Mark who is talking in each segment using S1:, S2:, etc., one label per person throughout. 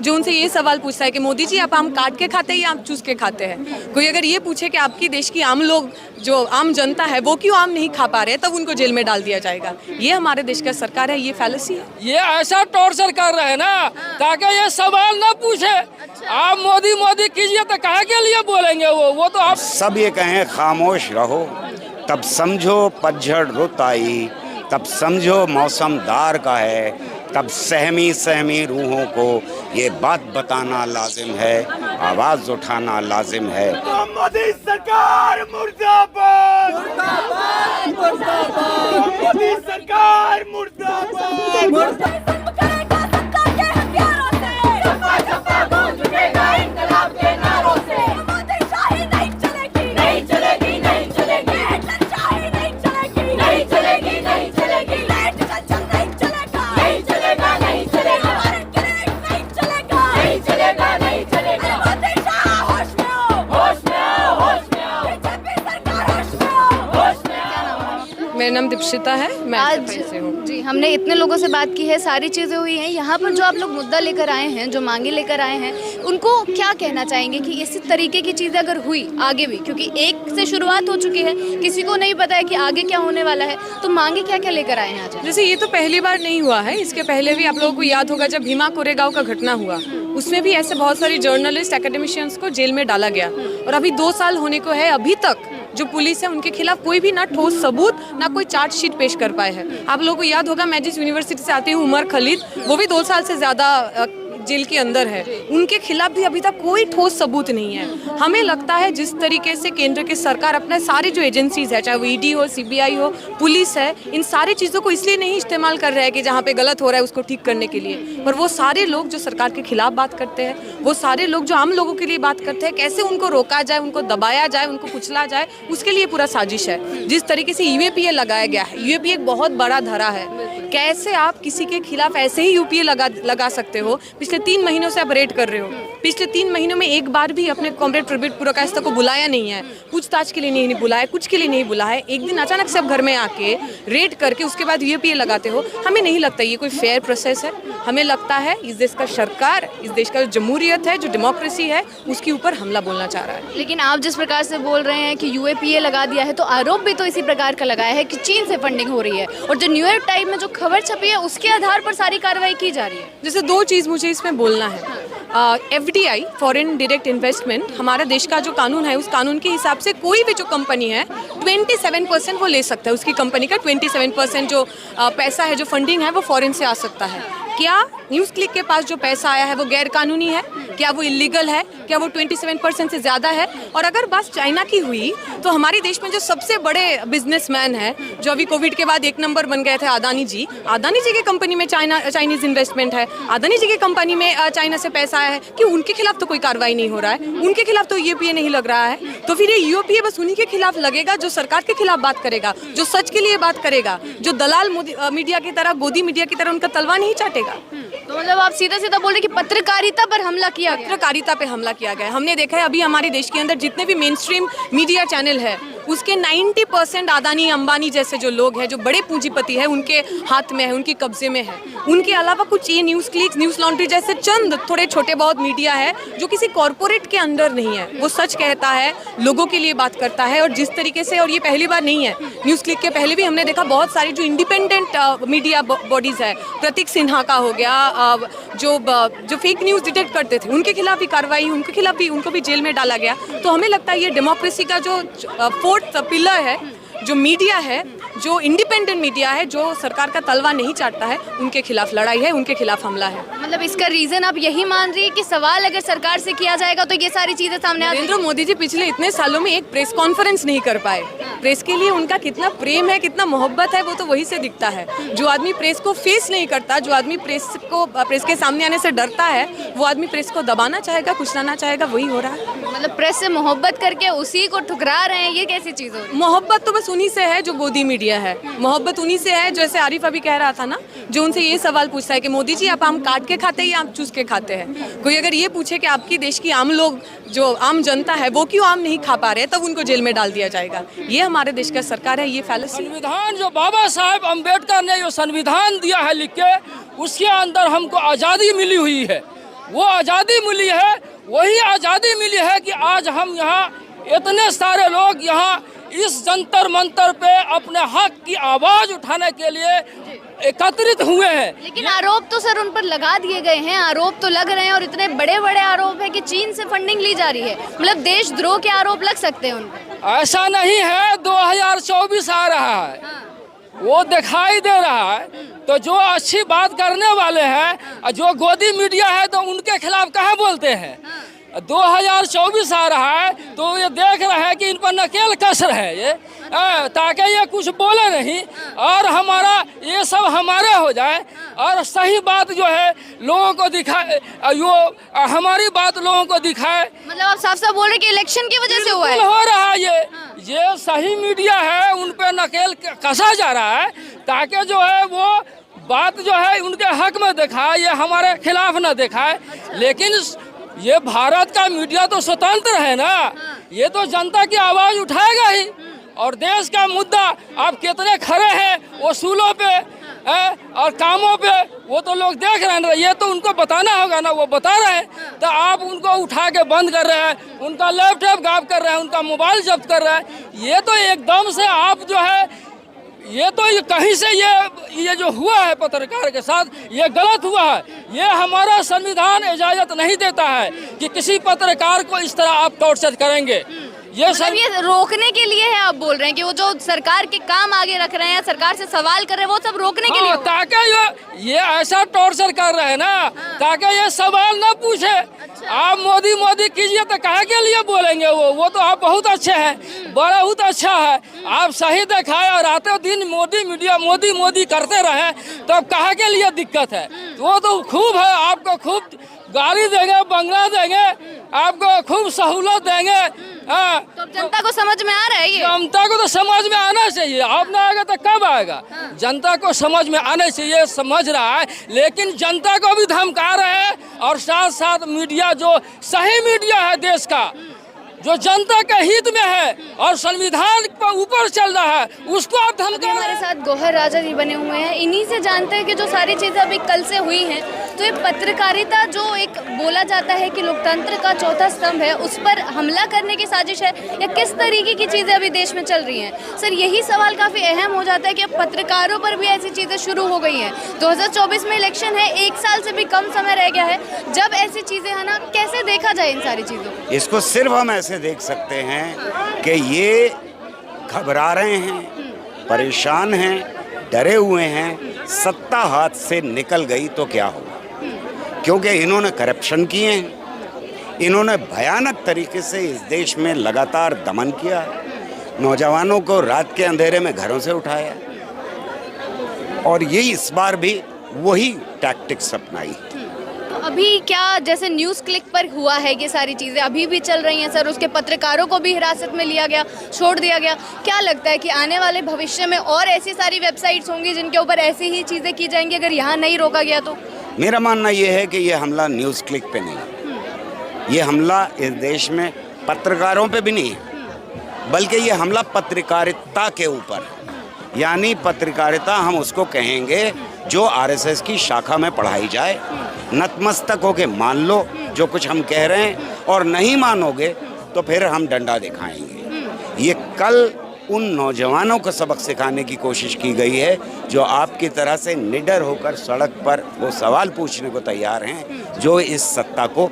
S1: जो उनसे ये सवाल पूछता है कि मोदी जी आप आम काट के खाते हैं या आप चूस के खाते हैं। कोई अगर ये पूछे कि आपकी देश की आम लोग जो आम जनता है वो क्यों आम नहीं खा पा रहे, तब उनको जेल में डाल दिया जाएगा। ये हमारे देश का सरकार है, ये फैलेसी है।
S2: ये ऐसा टॉर्चर कर रहे हैं ना ताकि ये सवाल ना पूछे। आप मोदी मोदी कीजिए तो काहे के लिए बोलेंगे वो तो आप
S3: सब ये कहें खामोश रहो, तब समझो पतझड़ रुत आई, तब समझो मौसम दार का है, तब सहमी सहमी रूहों को ये बात बताना लाजिम है, आवाज उठाना लाजिम है।
S4: मोदी सरकार मुर्दाबाद, मुर्दाबाद, मुर्दाबाद, मोदी सरकार मुर्दाबाद, मुर्दाबाद।
S1: मेरा नाम दीक्षिता है, मैं
S5: आज
S1: से हूँ।
S5: जी हमने इतने लोगों से बात की है, सारी चीज़ें हुई हैं। यहाँ पर जो आप लोग मुद्दा लेकर आए हैं, जो मांगे लेकर आए हैं, उनको क्या कहना चाहेंगे कि इसी तरीके की चीज़ें अगर हुई आगे भी, क्योंकि एक से शुरुआत हो चुकी है, किसी को नहीं पता है कि आगे क्या होने वाला है, तो मांगे क्या क्या लेकर आए हैं आज?
S1: जैसे ये तो पहली बार नहीं हुआ है, इसके पहले भी आप लोगों को याद होगा जब भीमा कोरेगांव का घटना हुआ, उसमें भी ऐसे बहुत सारी जर्नलिस्ट एकेडमिशियंस को जेल में डाला गया। और अभी 2 साल होने को है, अभी तक जो पुलिस है उनके खिलाफ कोई भी ना ठोस सबूत ना कोई चार्जशीट पेश कर पाए हैं। आप लोगों को याद होगा मैं जिस यूनिवर्सिटी से आती हूँ, उमर खलीद, वो भी 2 साल से ज़्यादा जेल के अंदर है, उनके खिलाफ भी अभी तक कोई ठोस सबूत नहीं है। हमें लगता है जिस तरीके से केंद्र की सरकार अपने सारे जो एजेंसीज है, चाहे वो ईडी हो, सीबीआई हो, पुलिस है, इन सारी चीज़ों को इसलिए नहीं इस्तेमाल कर रहा है कि जहाँ पे गलत हो रहा है उसको ठीक करने के लिए, पर वो सारे लोग जो सरकार के खिलाफ बात करते हैं, वो सारे लोग जो आम लोगों के लिए बात करते हैं, कैसे उनको रोका जाए, उनको दबाया जाए, उनको कुचला जाए, उसके लिए पूरा साजिश है। जिस तरीके से यूएपीए लगाया गया है, यूएपीए एक बहुत बड़ा धरा है। कैसे आप किसी के खिलाफ ऐसे ही यूपीए लगा सकते हो? पिछले 3 महीनों से आप रेड कर रहे हो, पिछले 3 महीनों में एक बार भी अपने कॉमरेड प्रबीर पुरकायस्थ को बुलाया नहीं है, पूछताछ के लिए नहीं बुलाया, कुछ के लिए नहीं बुलाया है। एक दिन अचानक से आप घर में आके रेड करके उसके बाद यूपीए लगाते हो। हमें नहीं लगता ये कोई फेयर प्रोसेस है। हमें लगता है इस देश का सरकार, इस देश का जो जमहूरियत है, जो डेमोक्रेसी है, उसके ऊपर हमला बोलना चाह रहा है।
S5: लेकिन आप जिस प्रकार से बोल रहे हैं कि यूएपीए लगा दिया है, तो आरोप भी तो इसी प्रकार का लगाया है कि चीन से फंडिंग हो रही है, और जो न्यूयॉर्क टाइम में जो खबर छपी है उसके आधार पर सारी कार्रवाई की जा रही है।
S1: जैसे 2 चीज़ मुझे इसमें बोलना है। FDI फॉरेन डायरेक्ट इन्वेस्टमेंट, हमारा देश का जो कानून है, उस कानून के हिसाब से कोई भी जो कंपनी है 27% वो ले सकता है। उसकी कंपनी का 27% जो पैसा है, जो फंडिंग है, वो फॉरेन से आ सकता है। क्या न्यूज़ क्लिक के पास जो पैसा आया है वो गैर कानूनी है? क्या वो इलीगल है? क्या वो 27% से ज़्यादा है? और अगर बात चाइना की हुई, तो हमारे देश में जो सबसे बड़े बिजनेसमैन है, जो अभी कोविड के बाद 1 नंबर बन गए थे, अदानी जी की कंपनी में चाइनीज इन्वेस्टमेंट है, अदानी जी की कंपनी में चाइना से पैसा आया है, कि उनके खिलाफ तो कोई कार्रवाई नहीं हो रहा है, उनके खिलाफ तो यूपीए नहीं लग रहा है। तो फिर ये यूपीए बस उन्हीं के खिलाफ लगेगा जो सरकार के खिलाफ बात करेगा, जो सच के लिए बात करेगा, जो दलाल मीडिया की तरह, गोदी मीडिया की तरह उनका तलवा नहीं चाटेगा।
S5: तो मतलब आप सीधा सीधा बोल रहे कि पत्रकारिता पर हमला किया गया?
S1: पत्रकारिता पे हमला किया गया है। हमने देखा है अभी हमारे देश के अंदर जितने भी मेन स्ट्रीम मीडिया चैनल है, उसके 90% अदानी अंबानी जैसे जो लोग हैं, जो बड़े पूंजीपति हैं, उनके हाथ में है, उनके कब्जे में है। उनके अलावा कुछ ये न्यूज़ क्लिक, न्यूज़ लॉन्ड्री जैसे चंद थोड़े छोटे बहुत मीडिया है जो किसी कॉरपोरेट के अंदर नहीं है। वो सच कहता है, लोगों के लिए बात करता है, और जिस तरीके से, और ये पहली बार नहीं है, न्यूज़ क्लिक के पहले भी हमने देखा बहुत सारी जो इंडिपेंडेंट मीडिया बॉडीज़ है, प्रतीक सिन्हा का हो गया, जो फेक न्यूज़ डिटेक्ट करते थे, उनके खिलाफ भी कार्रवाई, उनके खिलाफ भी, उनको भी जेल में डाला गया। तो हमें लगता है ये डेमोक्रेसी का जो 4th पिलर है, जो मीडिया है, जो इंडिपेंडेंट मीडिया है, जो सरकार का तलवा नहीं चाटता है, उनके खिलाफ लड़ाई है, उनके खिलाफ हमला है।
S5: मतलब इसका रीजन आप यही मान रही है कि सवाल अगर सरकार से किया जाएगा तो ये सारी चीजें सामने आ जाएंगी?
S1: नरेंद्र मोदी जी पिछले इतने सालों में एक प्रेस कॉन्फ्रेंस नहीं कर पाए। प्रेस के लिए उनका कितना प्रेम है, कितना मोहब्बत है, वो तो वही से दिखता है। जो आदमी प्रेस को फेस नहीं करता, जो आदमी प्रेस के सामने आने से डरता है, वो आदमी प्रेस को दबाना चाहेगा, कुचलाना चाहेगा, वही हो रहा है।
S5: मतलब प्रेस से मोहब्बत करके उसी को ठुकरा रहे हैं, ये कैसी चीज हो रही है?
S1: मोहब्बत तो बस उन्हीं से है जो गोदी मीडिया है, मोहब्बत उन्हीं से है, जैसे आरिफ अभी कह रहा था ना, जो उनसे ये सवाल पूछता है कि मोदी जी आप आम काट के खाते हैं या आप चूस के खाते हैं। कोई अगर ये पूछे कि आपकी देश की आम लोग, जो आम जनता है, वो क्यों आम नहीं खा पा रहे, तब उनको जेल में डाल दिया जाएगा। ये हमारे देश का सरकार है, ये फैलेसी।
S2: संविधान जो बाबा साहेब अम्बेडकर ने जो संविधान दिया है लिख के, उसके अंदर हमको आज़ादी मिली हुई है। वो आज़ादी मिली है, वही आज़ादी मिली है कि आज हम यहाँ इतने सारे लोग यहाँ इस जंतर मंतर पे अपने हक की आवाज़ उठाने के लिए एकत्रित हुए हैं।
S5: लेकिन आरोप तो सर उन पर लगा दिए गए हैं, आरोप तो लग रहे हैं और इतने बड़े बड़े आरोप है कि चीन से फंडिंग ली जा रही है, मतलब देशद्रोह के आरोप लग सकते हैं उन पर।
S2: ऐसा नहीं है, 2024 आ रहा है, वो दिखाई दे रहा है। तो जो अच्छी बात करने वाले हैं, जो गोदी मीडिया है, तो उनके खिलाफ कहाँ बोलते हैं। 2024 आ रहा है तो ये देख रहे हैं कि इन पर नकेल कस रहे हैं ये, ताकि ये कुछ बोले नहीं और हमारा ये सब हमारे हो जाए और सही बात जो है लोगों को दिखाए, यो हमारी बात लोगों को दिखाए।
S5: मतलब आप साफ साफ बोल रहे हैं कि इलेक्शन की वजह से हुआ है।
S2: हो रहा है ये सही मीडिया है, उन पे नकेल कसा जा रहा है ताकि जो है वो बात जो है उनके हक में दिखाए, ये हमारे खिलाफ ना दिखाए। लेकिन ये भारत का मीडिया तो स्वतंत्र है ना, ये तो जनता की आवाज़ उठाएगा ही और देश का मुद्दा आप कितने खड़े हैं उसूलों पे और कामों पे, वो तो लोग देख रहे हैं ना, ये तो उनको बताना होगा ना, वो बता रहे हैं। तो आप उनको उठा के बंद कर रहे हैं, उनका लैपटॉप गायब कर रहे हैं, उनका मोबाइल जब्त कर रहे हैं। ये तो एकदम से आप जो है ये तो ये कहीं से ये जो हुआ है पत्रकार के साथ ये गलत हुआ है। ये हमारा संविधान इजाज़त नहीं देता है कि किसी पत्रकार को इस तरह आप टॉर्चर करेंगे। ये
S5: मतलब ये रोकने के लिए है, आप बोल रहे हैं कि वो जो सरकार के काम आगे रख रहे हैं, सरकार से सवाल कर रहे हैं, वो सब रोकने के लिए।
S2: ताकि ये ऐसा टॉर्चर कर रहे हैं ना, ताकि ये सवाल ना पूछे। आप मोदी कीजिए तो काहे के लिए बोलेंगे वो तो आप बहुत अच्छे हैं, बहुत अच्छा है, आप सही दिखाए और आते दिन मोदी मीडिया मोदी करते रहे तो अब काहे के लिए दिक्कत है। वो तो खूब है, आपको खूब गाड़ी देंगे, बंगला देंगे, आपको खूब सहूलत देंगे।
S5: तो जनता को समझ में आ रहा है ये?
S2: जनता को तो समझ में आना चाहिए, अब ना आएगा तो कब आएगा। जनता को समझ में आना चाहिए, समझ रहा है, लेकिन जनता को भी धमका रहे हैं और साथ साथ मीडिया जो सही मीडिया है देश का, जो जनता के हित में है और संविधान पर ऊपर चल रहा है, उसको आप धमका।
S5: हमारे साथ गौहर राजा जी बने हुए हैं, इन्हीं से जानते हैं कि जो सारी चीज़ें अभी कल से हुई हैं, तो ये पत्रकारिता जो एक बोला जाता है कि लोकतंत्र का चौथा स्तंभ है, उस पर हमला करने की साजिश है या किस तरीके की चीज़ें अभी देश में चल रही हैं। सर यही सवाल काफ़ी अहम हो जाता है कि अब पत्रकारों पर भी ऐसी चीज़ें शुरू हो गई हैं। 2024 में इलेक्शन है, 1 साल से भी कम समय रह गया है, जब ऐसी चीज़ें है ना, कैसे देखा जाए इन सारी चीज़ों को?
S3: इसको सिर्फ हम ऐसे देख सकते हैं कि ये घबरा रहे हैं, परेशान हैं, डरे हुए हैं, सत्ता हाथ से निकल गई तो क्या होगा। क्योंकि इन्होंने करप्शन किए हैं, इन्होंने भयानक तरीके से इस देश में लगातार दमन किया, नौजवानों को रात के अंधेरे में घरों से उठाया और ये इस बार भी वही टैक्टिक्स अपनाई।
S5: अभी क्या जैसे न्यूज़ क्लिक पर हुआ है, ये सारी चीज़ें अभी भी चल रही हैं सर, उसके पत्रकारों को भी हिरासत में लिया गया, छोड़ दिया गया। क्या लगता है कि आने वाले भविष्य में और ऐसी सारी वेबसाइट्स होंगी जिनके ऊपर ऐसी ही चीज़ें की जाएंगी अगर यहाँ नहीं रोका गया तो?
S3: मेरा मानना ये है कि ये हमला न्यूज़ क्लिक पे नहीं, ये हमला इस देश में पत्रकारों पे भी नहीं है, बल्कि ये हमला पत्रकारिता के ऊपर, यानी पत्रकारिता हम उसको कहेंगे जो आरएसएस की शाखा में पढ़ाई जाए। नतमस्तक होके मान लो जो कुछ हम कह रहे हैं और नहीं मानोगे तो फिर हम डंडा दिखाएंगे। ये कल उन नौजवानों को सबक सिखाने की कोशिश की गई है जो आपकी तरह से निडर होकर सड़क पर वो सवाल पूछने को तैयार हैं, जो इस सत्ता को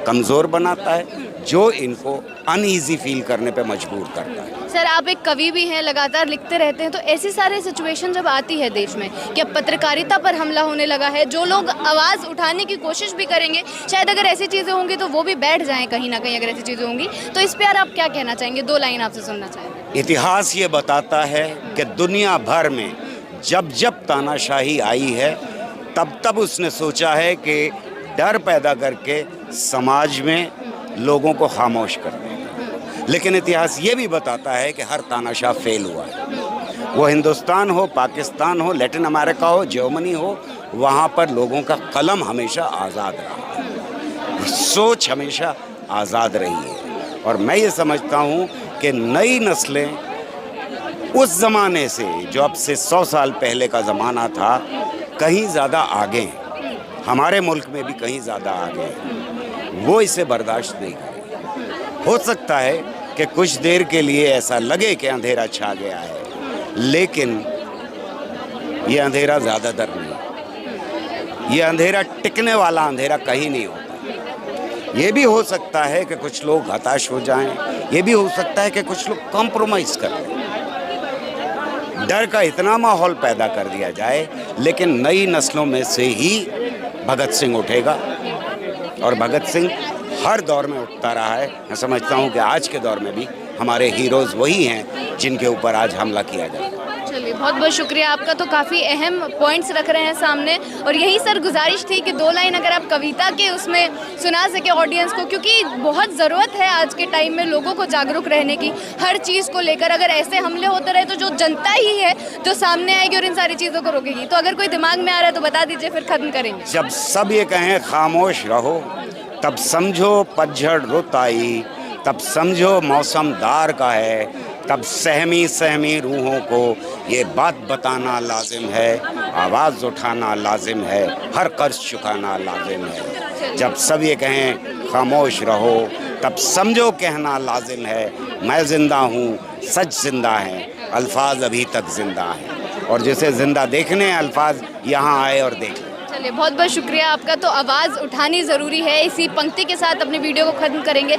S3: कमज़ोर बनाता है, जो इनको अनईजी फील करने पे मजबूर करता है।
S5: सर आप एक कवि भी हैं, लगातार लिखते रहते हैं, तो ऐसी सारे सिचुएशन जब आती है देश में कि अब पत्रकारिता पर हमला होने लगा है, जो लोग आवाज़ उठाने की कोशिश भी करेंगे, शायद अगर ऐसी चीज़ें होंगी तो वो भी बैठ जाएं कहीं ना कहीं, अगर ऐसी चीज़ें होंगी तो इस पर आप क्या कहना चाहेंगे? 2 लाइन आपसे सुनना चाहेंगे।
S3: इतिहास ये बताता है कि दुनिया भर में जब जब तानाशाही आई है तब तब उसने सोचा है कि डर पैदा करके समाज में लोगों को खामोश कर देगा, लेकिन इतिहास ये भी बताता है कि हर तानाशाह फेल हुआ है। वो हिंदुस्तान हो, पाकिस्तान हो, लैटिन अमेरिका हो, जर्मनी हो, वहाँ पर लोगों का कलम हमेशा आज़ाद रहा, सोच हमेशा आज़ाद रही है। और मैं ये समझता हूँ कि नई नस्लें उस ज़माने से, जो अब से 100 साल पहले का ज़माना था, कहीं ज़्यादा आगे हैं। हमारे मुल्क में भी कहीं ज़्यादा आ गए, वो इसे बर्दाश्त नहीं करें। हो सकता है कि कुछ देर के लिए ऐसा लगे कि अंधेरा छा गया है, लेकिन ये अंधेरा ज़्यादातर नहीं। ये अंधेरा टिकने वाला अंधेरा कहीं नहीं होता। ये भी हो सकता है कि कुछ लोग हताश हो जाएं, ये भी हो सकता है कि कुछ लोग कॉम्प्रोमाइज़ कर लें, डर का इतना माहौल पैदा कर दिया जाए। लेकिन नई नस्लों में से ही भगत सिंह उठेगा, और भगत सिंह हर दौर में उठता रहा है। मैं समझता हूँ कि आज के दौर में भी हमारे हीरोज़ वही हैं जिनके ऊपर आज हमला किया जाए।
S5: चलिए, बहुत बहुत शुक्रिया आपका। तो काफ़ी अहम पॉइंट्स रख रहे हैं सामने, और यही सर गुजारिश थी कि 2 लाइन अगर आप कविता के उसमें सुना सके ऑडियंस को, क्योंकि बहुत ज़रूरत है आज के टाइम में लोगों को जागरूक रहने की हर चीज़ को लेकर। अगर ऐसे हमले होते रहे तो जो जनता ही है जो सामने आएगी और इन सारी चीज़ों को रोकेगी। तो अगर कोई दिमाग में आ रहा है तो बता दीजिए, फिर ख़त्म करेंगे।
S3: जब सब ये कहें खामोश रहो, तब समझो पतझड़ रुत आई, तब समझो मौसम दार का है, तब सहमी सहमी रूहों को ये बात बताना लाजिम है, आवाज़ उठाना लाजिम है, हर कर्ज चुकाना लाजिम है। जब सब ये कहें खामोश रहो, तब समझो कहना लाजिम है, मैं ज़िंदा हूँ, सच ज़िंदा है, अल्फाज अभी तक ज़िंदा हैं, और जिसे ज़िंदा देखने हैं अल्फाज यहाँ आए और देख लें।
S5: चलिए, बहुत बहुत शुक्रिया आपका। तो आवाज़ उठानी ज़रूरी है, इसी पंक्ति के साथ अपने वीडियो को ख़त्म करेंगे।